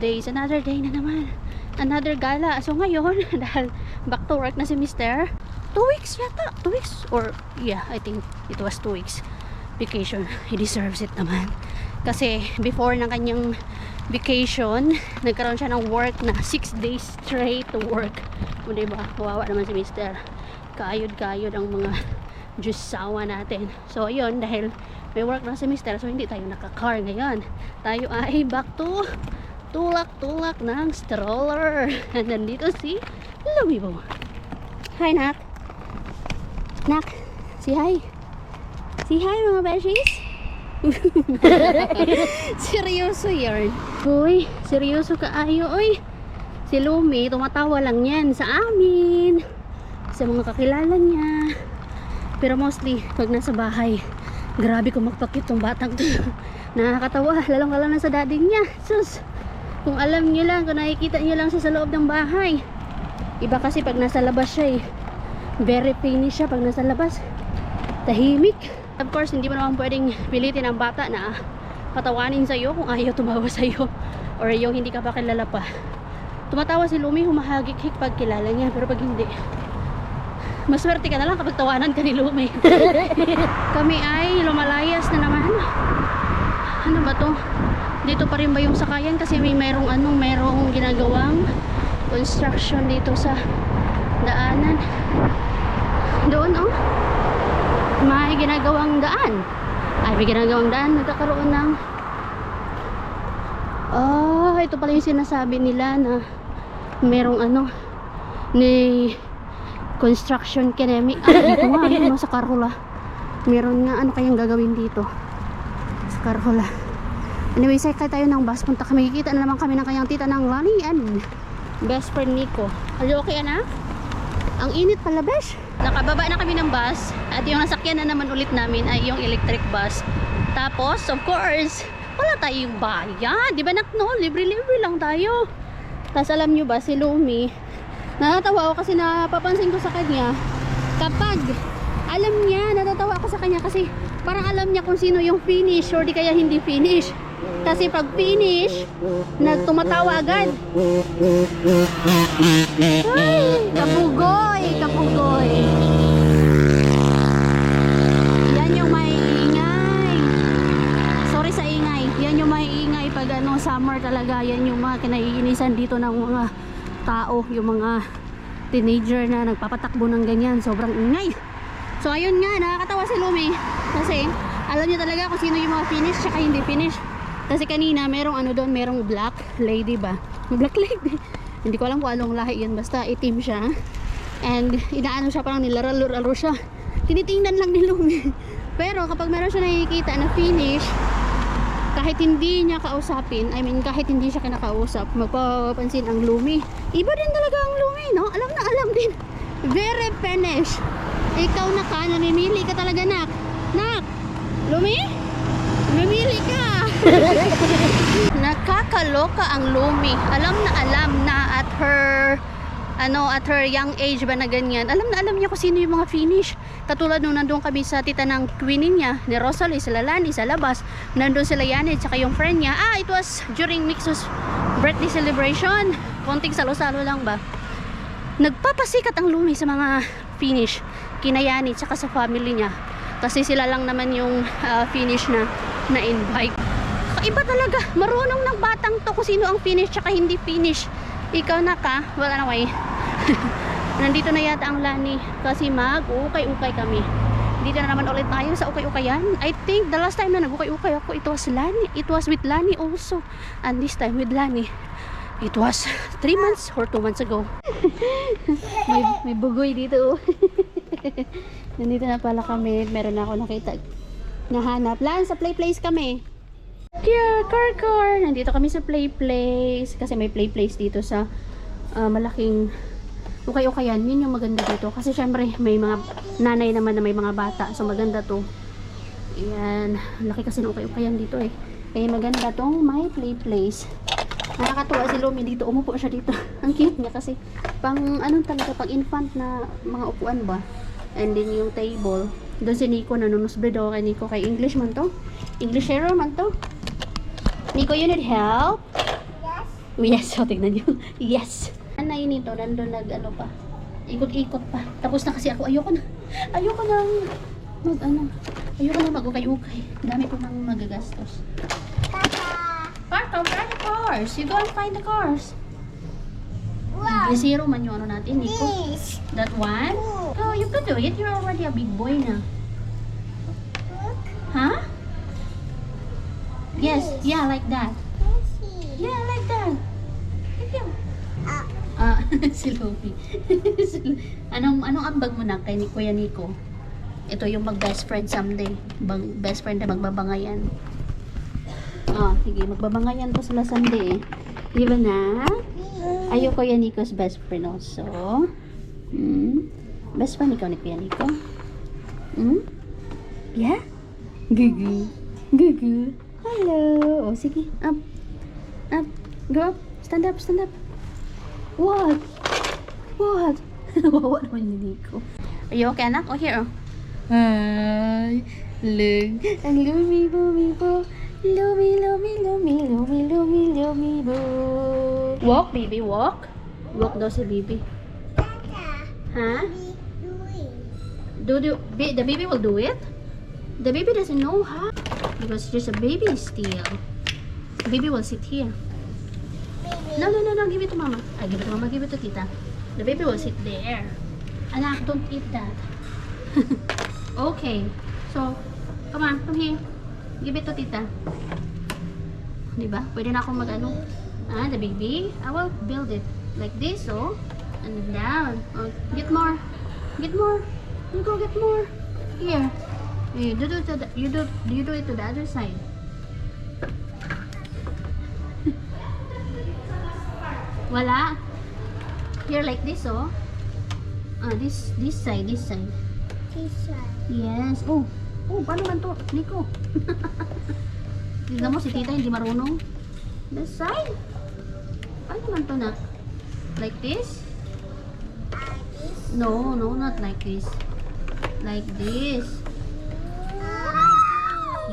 days. Another day na naman. Another gala. So ngayon, dahil back to work na si Mr. 2 weeks yata. 2 weeks? Or, yeah, I think it was 2 weeks vacation. He deserves it naman. Kasi before ng kanyang vacation, nagkaroon siya ng work na 6 days straight to work. O diba? Kawawa naman si Mr. Kaayod-kaayod ang mga jusawa natin. So ayun, dahil may work na si Mr. So hindi tayo naka-car ngayon. Tayo ay back to tulak-tulak ng stroller. And nandito si Lumibo. Hi, Nak. Nak, say hi. Say hi, mga beshies. Seryoso yan. Uy, seryoso ka ayo. Uy, si Lumi, tumatawa lang yan sa amin, sa mga kakilala niya. Pero mostly, pag nasa bahay, grabe kumakpakit tong batang to. Nakakatawa, lalong-lalo na sa daddy niya. Sus, kung alam niyo lang, kung nakikita niyo lang siya sa loob ng bahay. Iba kasi pag nasa labas siya eh. Very finish siya pag nasa labas. Tahimik. Of course, hindi mo naman pwedeng pilitin ang bata na patawanin sa'yo kung ayaw tumawa sa'yo. Or yung hindi ka pa kilala pa. Tumatawa si Lumi, humahagik-hik pag kilala niya. Pero pag hindi, maswerte ka na lang kapag tawanan ka ni Lumi. Kami ay lumalayas na naman. Ano ba to? Dito pa rin ba yung sakayan? Kasi merong ginagawang construction dito sa daanan. Doon oh, may ginagawang daan. May ginagawang daan. Nagkakaroon ng ito pala yung sinasabi nila na merong ni construction kinemi. Dito nga, sa Carhola. Meron nga, ano kayang gagawin dito sa Carhola. Anyway, sakay tayo ng bus. Punta kami, kikita na naman kami ng kanyang tita ng Lani and best friend Nico. Are you okay, anak? Ang init pala, besh. Nakababa na kami ng bus at yung nasakyan na naman ulit namin ay yung electric bus. Tapos, of course, wala tayong bayan. Di ba, nak, no? Libre-libre lang tayo. Tapos alam nyo ba, si Lumi, natatawa ako kasi napapansin ko sa kanya, kapag alam niya, natatawa ako sa kanya kasi parang alam niya kung sino yung finish or di kaya hindi finish. Kasi pag finish, nagtumatawa agad. Ay, kapugoy, kapugoy. Yan yung may ingay. Sorry sa ingay. Yan yung may ingay pag summer talaga. Yan yung mga kinaiinisan dito ng mga tao, yung mga teenager na nagpapatakbo ng ganyan. Sobrang ingay. So ayun nga, nakakatawa si Lumi. Kasi alam niya talaga kung sino yung mga finish tsaka hindi finish. Kasi kanina merong doon, merong black lady ba? Black lady. Hindi ko alam kung anong lahi yan, basta itim siya. And inaano siya, parang nilaralo siya. Tinitingnan lang ni Lumi. Pero kapag meron siya nakikita na finish, kahit hindi niya kausapin, I mean kahit hindi siya kinakausap, magpapansin ang Lumi. Iba din talaga ang Lumi, no? Alam na alam din. Very finish. Ikaw na ka, namimili ka talaga, nak. Nak, Lumi? Namimili ka. Nakakaloka ang Lumi. Alam na at her young age ba na ganyan. Alam na alam niya kung sino yung mga finish. Katulad nung nandun kami sa tita ng Queenie niya, ni Rosalie, sa Lalani, sa labas. Nandun sila Yaned, tsaka yung friend niya. It was during Mixo's birthday celebration. Konting salo-salo lang ba. Nagpapasikat ang Lumi sa mga finish. Kina Yaned, tsaka sa family niya. Kasi sila lang naman yung finish na invite. Iba talaga, marunong ng batang to kung sino ang finish tsaka hindi finish. Ikaw na ka, well anyway. Nandito na yata ang Lani kasi mag-ukay-ukay kami. Dito na naman ulit tayo sa ukay-ukayan. I think the last time na nag-ukay-ukay ako, it was Lani. It was with Lani also. And this time with Lani, it was 3 months or 2 months ago. may bugoy dito. Nandito na pala kami. Meron na ako nakita. Nahanap. Lan, sa play place kami. Yeah, car. Nandito kami sa play place. Kasi may play place dito sa malaking ukay-ukayan. Yun yung maganda dito. Kasi syempre may mga nanay naman na may mga bata. So maganda to. Ayan. Laki kasi ng ukay-ukayan dito eh. Kaya maganda tong may play place. Nakakatuwa si Lumi dito. Umupo siya dito. Ang cute niya kasi pang talaga pang infant na mga upuan ba. And then yung table. Doon si Nico nanunusbred ako kay Nico. Kay English man to. English hero man to. Nico, you need help? Yes. Yes, so tignan nyo. Yes. Anay nito, nandun ano pa. Ikot-ikot pa. Tapos na kasi ako. Ayoko nang ayoko nang mag-ukay-ukay. Dami ko nang magagastos. Park the cars. You go and find the cars. Wow. Zero man yung ano natin, Nico. That one? Oh, you can do it. You're already a big boy na. Huh? Yes, yeah, like that. Yeah, like that. Like you. Si Lopi. anong ambag mo na kay Kuya Nico? Ito yung mag-best friend someday. Best friend na magbabangayan. Sige, magbabangayan po sila someday. Di ba na? Ayaw Kuya Nico's best friend also. Best friend ikaw ni Kuya Nico? Yeah? Gugu. Gugu. Hello. Sige. Up. Up. Go up. Stand up. Stand up. What? What? Wawa naman ni Nico. Are you okay, anak? Here, Hi. Look. Ang lumi po. Lumi po. Walk, baby, walk. Walk daw si baby. Huh? The baby will do it? The baby doesn't know how. Because she's a baby still. The baby will sit here. No. Give it to mama. Give it to mama. Give it to tita. The baby will sit there. Anak, don't eat that. Okay. So, come on. Come here. Give it to tita. Diba? Pwede na akong mag-ano. The baby. I will build it. Like this, oh. And down. Oh, get more. Get more. You go get more. Here. You do it to the other side. Wala. Here like this, oh. This side. This one. Yes. Oh, paano man to, Nico? Tignan mo si tita hindi marunong. This side. Paano man to na? Like this? No, not like this. Like this.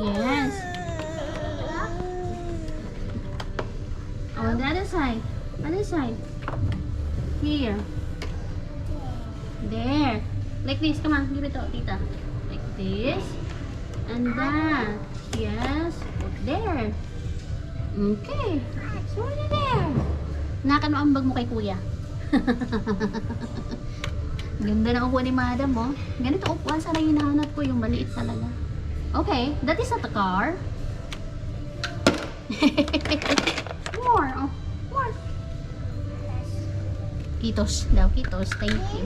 Yes. On the other side. Other side. Here. There. Like this. Come on, give it to tita. Like this. And that. Yes. Put there. Okay. So, there. Nakano ang bag mo kay kuya? Ganda na upuan ni madam, oh. Ganito upuan sana yung hinahanap ko, yung maliit talaga. Okay, that is not a car. More, oh. More. Kitos daw, kitos. Thank you.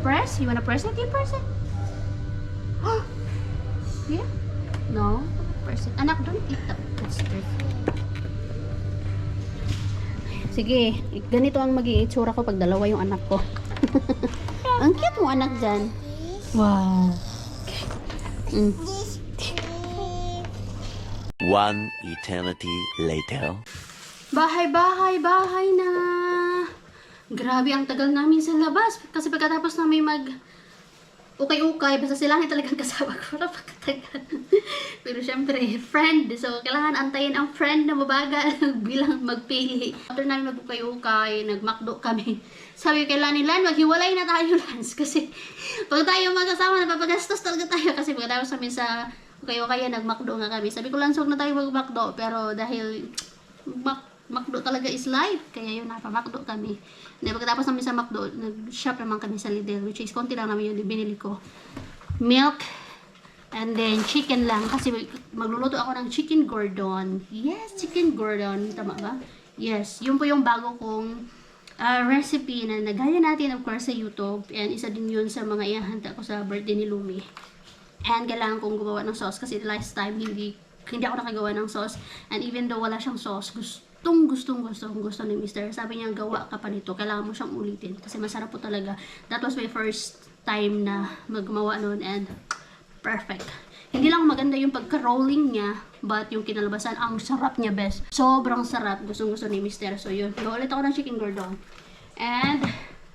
Press? You wanna press it? You press it. Yeah? No? Press it. Anak, don't eat that. That's dirty. Sige, ganito ang magiging itsura ko pag dalawa yung anak ko. Ang cute mo anak dyan. Wow. One eternity later. Bahay na. Grabe, ang tagal namin sa labas. Kasi pagkatapos namin ukay-ukay, basta sila nga talagang kasama ko. Napakatagal. Pero syempre, friend. So, kailangan antayin ang friend na mabagal bilang magpili. After namin mag-ukay-ukay, nag-McDo kami. Sabi ko kailan nila, maghiwalay na tayo, Lance. Kasi pag tayo magkasama, napapagastos talaga tayo. Kasi pagkatapos namin sa ukay-ukay, nag-McDo nga kami. Sabi ko, Lance, huwag na tayo mag-McDo. Pero dahil McDo talaga is life. Kaya yun, napa-McDo kami. Then, pagkatapos namin sa McDo, nag-shop naman kami sa Lidl, which is konti lang namin yung binili ko. Milk, and then chicken lang. Kasi magluluto ako ng chicken gordon. Yes, chicken gordon. Tama ba? Yes, yun po yung bago kong recipe na nagaya natin, of course, sa YouTube. And isa din yun sa mga ihahanda ko sa birthday ni Lumi. And kailangan kong gumawa ng sauce kasi last time hindi ako nakagawa ng sauce. And even though wala siyang sauce, gusto ni Mr. Sabi niya, gawa ka pa nito. Kailangan mo siyang ulitin. Kasi masarap po talaga. That was my first time na magmawa noon and perfect. Hindi lang maganda yung pagka-rolling niya, but yung kinalabasan, ang sarap niya, best. Sobrang sarap. Gusto ni Mr. So yun. Gawa ulit ako ng chicken gordon. And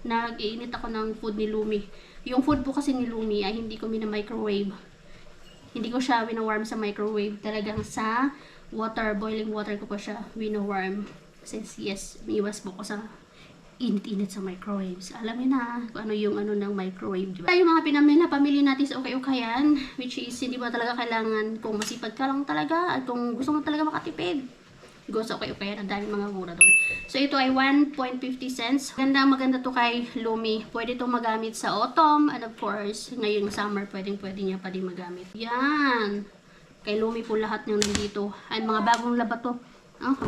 nag-iinit ako ng food ni Lumi. Yung food po kasi ni Lumi ay hindi ko mina-microwave. Hindi ko siya wina-warm sa microwave. Talagang sa water, boiling water ko pa siya, wino-warm. Since yes, iwas po ko sa init-init sa microwaves. Alam niyo na kung ano yung ano ng microwave, diba? Yung mga pamili natin sa ukay-ukayan, which is hindi mo talaga kailangan kung masipag ka lang talaga at kung gusto mo talaga makatipid. Go sa ukay-ukayan, ang daming mga mura doon. So ito ay 1.50 cents. Maganda to kay Lumi. Pwede itong magamit sa autumn and of course, ngayong summer, pwede niya pa din magamit. Yan! Kay Lumi po lahat ng nandito. Ay, mga bagong laba to.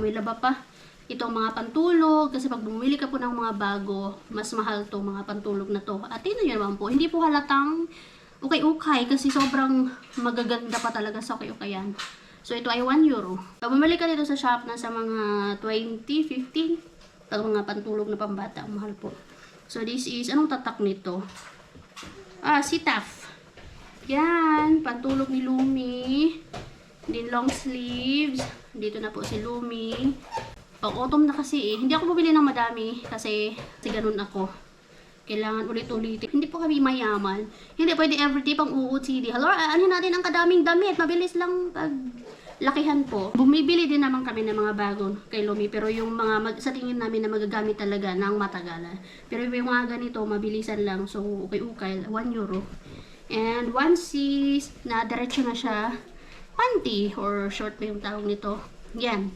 May laba pa. Itong mga pantulog, kasi pag bumili ka po ng mga bago, mas mahal to mga pantulog na to. At tingnan nyo naman po, hindi po halatang ukay-ukay kasi sobrang magaganda pa talaga sa ukay-ukayan. So ito ay 1 euro. Pag bumili ka dito sa shop na sa mga 20, 15, pag mga pantulog na pambata, mahal po. So this is, anong tatak nito? Sitaf. Yan, pantulog ni Lumi. Din long sleeves. Dito na po si Lumi. Pag autumn na kasi hindi ako bumili ng madami kasi ganun ako. Kailangan ulit-ulitin. Hindi po kami mayaman. Hindi pwede everyday pang OOTD. Hello, ano natin ang kadaming damit. Mabilis lang pag lakihan po. Bumibili din naman kami ng mga bago kay Lumi. Pero yung mga sa tingin namin na magagamit talaga ng matagalan. Pero yung mga ganito, mabilisan lang. So, ukay-ukay, 1 euro. And onesies na diretso na siya. Panty or short ba yung tawag nito. Yan.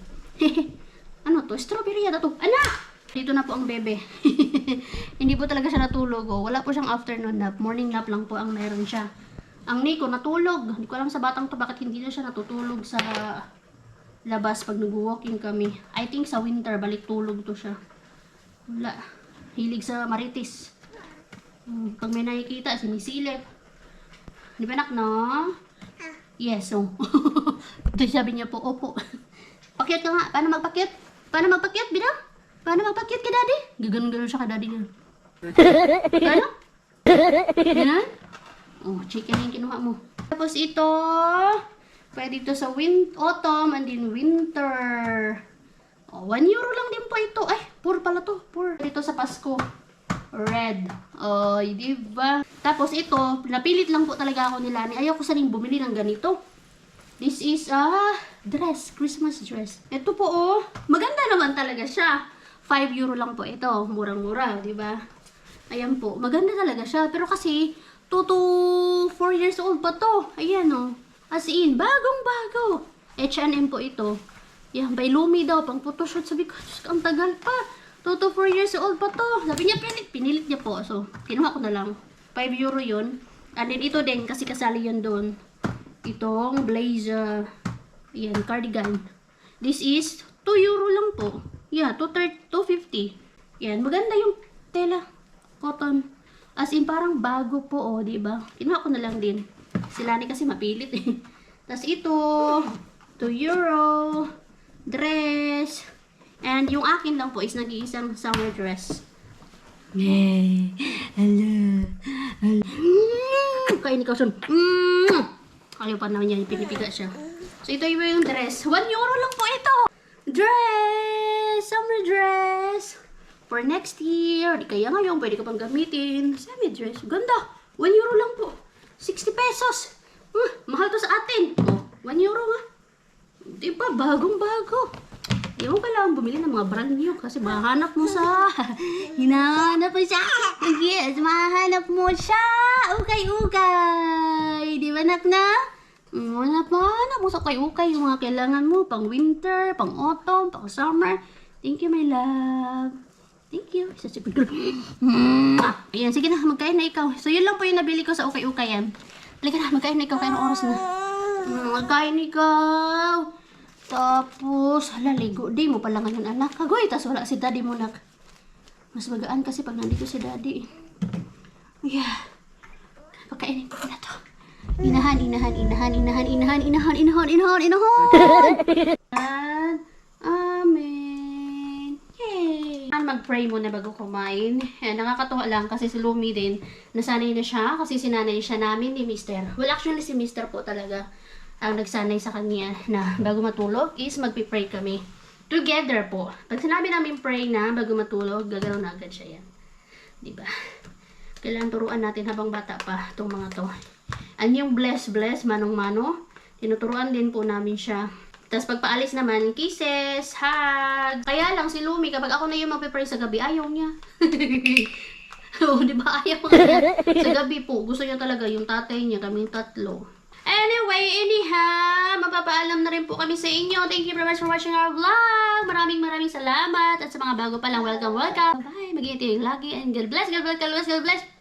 Ano to? Strawberry yata to. Anak! Dito na po ang bebe. Hindi po talaga siya natulog. Wala po siyang afternoon nap. Morning nap lang po ang meron siya. Ang Nico natulog. Hindi ko alam sa batang to bakit hindi na siya natutulog sa labas pag nag-walking kami. I think sa winter balik tulog to siya. Wala. Hilig sa marites. Pag may nakikita, sinisilip. Di ba anak, no? Yes, Ito sabi niya po, opo. Pakyat ka nga. Paano magpakyat? Paano magpakyat, Bina? Paano magpakyat ka, Daddy? Gaganon-ganon siya ka, Daddy niya. Paano? Yan? Chicken yung kinuha mo. Tapos ito, pwede ito sa autumn and then winter. 1 euro lang din po ito. Ay, poor pala to. Poor. Ito sa Pasko. Red. Diba? Tapos ito, napilit lang po talaga ako nila. Ayaw ko saling bumili ng ganito. This is dress, Christmas dress. Ito po maganda naman talaga siya. 5 euro lang po ito, murang-mura, 'di ba? Ayan po, maganda talaga siya. Pero kasi 2 to 4 years old pa to. Ayan as in, bagong-bago. H&M po ito. Yan, by Lumi daw, pang photoshoot. Sabi ko, ang tagal pa. 2 to 4 years old pa to. Sabi niya, pinilit niya po. So, kinuha ko na lang. 5 euro yun. And then ito din, kasi kasali yun doon. Itong blazer. Ayan, cardigan. This is 2 euro lang po. Yeah, 250. Yan, maganda yung tela. Cotton. As in, parang bago po, diba? Kinuha ko na lang din. Sila ni kasi mapilit eh. Tapos ito, 2 euro. Dress. And yung akin lang po is nag-iisang summer dress. Yay! Hello! Kain ni Kauson. Ayaw pa naman yan, pinipiga siya. So, ito yung dress. 1 euro lang po ito. Dress! Summer dress! For next year. Di kaya ngayon, pwede ka pang gamitin. Summer dress. Ganda! 1 euro lang po. 60 pesos. Mahal to sa atin. 1 euro nga. Diba? Bagong-bago. Di mo kailangan bumili ng mga brand new kasi mahanap mo sa hinahanap mo siya. Yes, mahanap mo siya. Ukay-ukay. Di ba, nak na? Hanap mo sa ukay-ukay yung mga kailangan mo. Pang winter, pang autumn, pang summer. Thank you, my love. Thank you. Sasipin ko. Ayan, sige na. Magkain na ikaw. So, yun lang po yung nabili ko sa ukay-ukayan. Halika na, magkain na ikaw. Kaya oras na. Magkain ikaw. Tapos, ligo. Di mo pala ngayon, anak. Kagoy, tas wala si daddy mo, nak. Mas magaan kasi pag nandito si daddy. Yeah. Pagkainin ko na to. Inahan. Amen. Yay. Mag-pray muna bago kumain. Nakakatuwa lang kasi si Lumi din, nasanay na siya kasi sinanay siya namin ni Mr. Well, actually si Mr. po talaga ang nagsanay sa kanya na bago matulog is magpipray kami. Together po. Pag sinabi namin pray na bago matulog, gagalaw na agad siya yan. Diba? Kailangan turuan natin habang bata pa itong mga to. And yung bless, manong-mano, tinuturuan din po namin siya Tapos pagpaalis naman, kisses, hug. Kaya lang si Lumi, kapag ako na yung magpe-pray sa gabi, ayaw niya. Oo, di ba? Ayaw niya. Sa gabi po, gusto niya talaga yung tatay niya, kaming tatlo. Anyway, anyhow, mapapaalam na rin po kami sa inyo. Thank you very much for watching our vlog. Maraming salamat. At sa mga bago pa lang, welcome. Bye! Mag-iingat lagi and God bless, God bless, God bless, God bless.